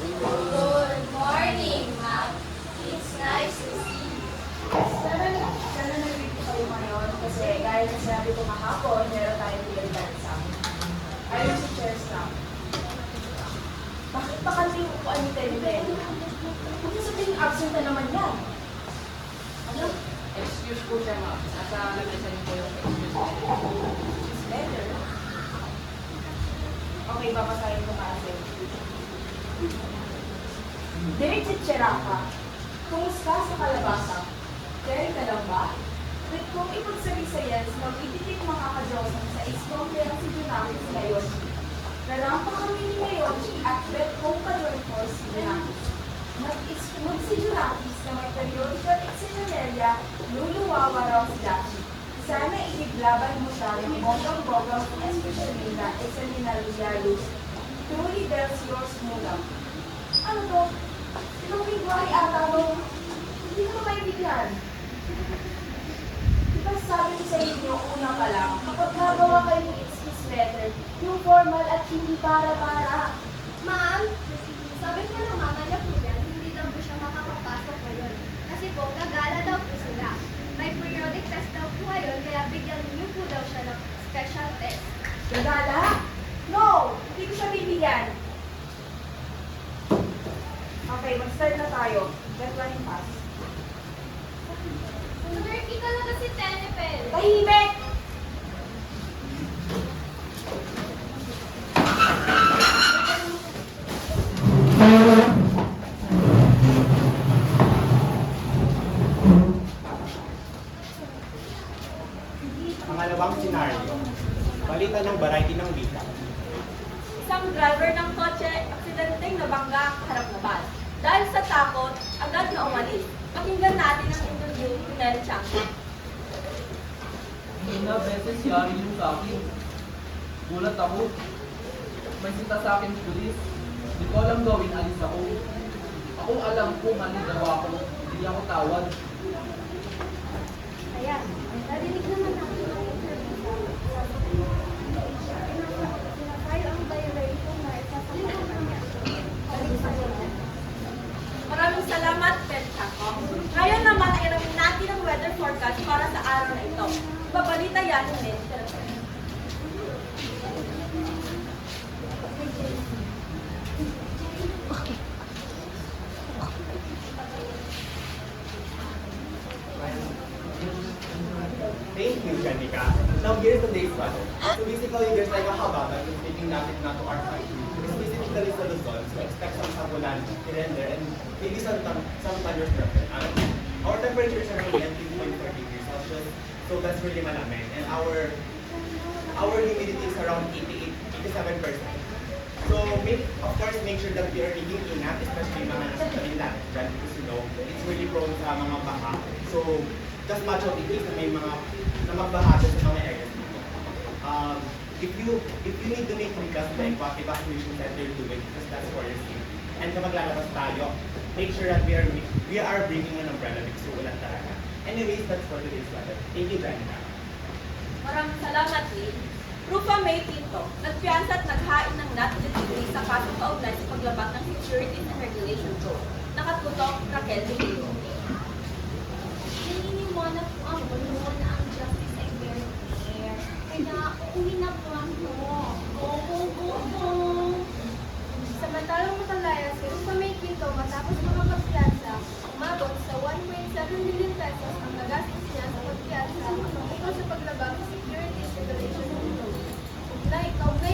Good morning, ma'am. It's nice to see you. Sana nandito kayo ngayon kasi gaya na sinabi ko kahapon, meron tayong field exam. Ayun si Chair Sam. Bakit ba kasi yung upuan ni Teddy? Kung sabihin absent na naman yan. Ano? Excuse po siya, ma'am. Nasa lamesa niyo po yung excuse Letter? Okay, babasahin ko kasi. Dear Chichiraka, kumusta sa kalabasa? Kaya ka lang ba? Wait kong ipagsabi-sayas na ititik makakajosan sa iskomple ang si Junakis ngayon. Narampa kami ni Mayochi at bet kong kadorfor si Junakis. Nag-ismod si Junakis na may periodical exeneria, luluwawa raw si Dachi. Sana iniglaban mo siya ng bonggang-bonggang especially na exeminarialus. Truly there's yours mula. Ano to? Ilong buhay ata mo. Hindi ko maintindihan. Diba sabi ko sa inyo, una pa lang, kapag nagawa kayo ng excuse letter, yung formal at hindi para-para. Ma'am, sabi ko ng mama niya po yan, hindi daw po siya makakapasok ngayon. Kasi po, gagala daw po sila. May periodic test daw po ngayon, kaya bigyan niyo po daw siya ng special test. Gagala? No! Hindi ko siya bibigyan. Okay, mag-start na tayo. Get one pass. Nerky ka na kasi Tenepel. Tahimik! Pangalawang senaryo, palitan ng variety ng wika. Isang driver ng kotse, aksidenteng nabangga ang harap na bus. Dahil sa takot, agad na umalis. Pakinggan natin ang interview ni Mel Chanka. Una beses yari yung sa akin. Gulat ako. May sita sa akin pulis. Di ko alam gawin, alis ako. Akong alam ko, mali daw ako. Hindi ako tawad. Ayan, narinig naman natin ang interview. Pinafile ang violation na isasagot sa kanya. Balik sa kanya. Maraming salamat, Mel Chanka. Ngayon naman ay alamin natin ang weather forecast para sa araw na ito. Babalita yan ni Mel Chanka. Thank you, Janica. Now here's today's weather. So basically, there's like a haba that is taking natin na to our side. It's specifically sa Luzon, so expect some sabulan here and there, and maybe some thunderstorms. Our temperature is around 20.4 degrees Celsius, so that's really malamig. And our humidity is around 87%. So of course, make sure that we are taking ingat, especially mga nasa Manila, because you know, it's really prone sa mga baha. So just watch out in case na may mga na magbaha sa mga areas dito. If you need to make request to the evacuation center, do it because that's for your safety. And kapag lalabas tayo, make sure that we are bringing an umbrella because ulan talaga. Anyways, that's for today's weather. Thank you, Janica. Maraming salamat, Lee. Rufa May Pinto, nagpiyansa at naghain ng not degree sa kasong kaugnay sa paglabag ng Securities and Regulation Code. Nakatutok, Raquel Vigilo. Naniniwala po ako noon na ang justice ay very fair. Kaya uwi na po ako. Go! Samantalang makalaya si Rufa May Quinto matapos makapagpiyansa, umabot sa 1.7 million pesos ang nagastos niya sa pagpiyansa ukol sa paglabag ng Securities Regulation Code. Kaugnay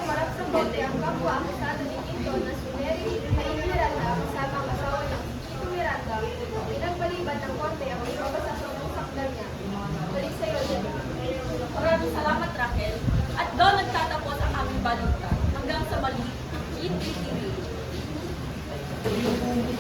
humarap sa bote ang kapwa akusado ni Quinto na si Mary Jaime Miranda kasama ang asawa niya si Tito Miranda. Pinagpaliban ng korte ang ibabasasyon ng sakdal niya. Balik sa iyo, Jenny. Maraming salamat, Raquel. At doon nagtatapos ang aming balita. Hanggang sa mali, Eat, Eat,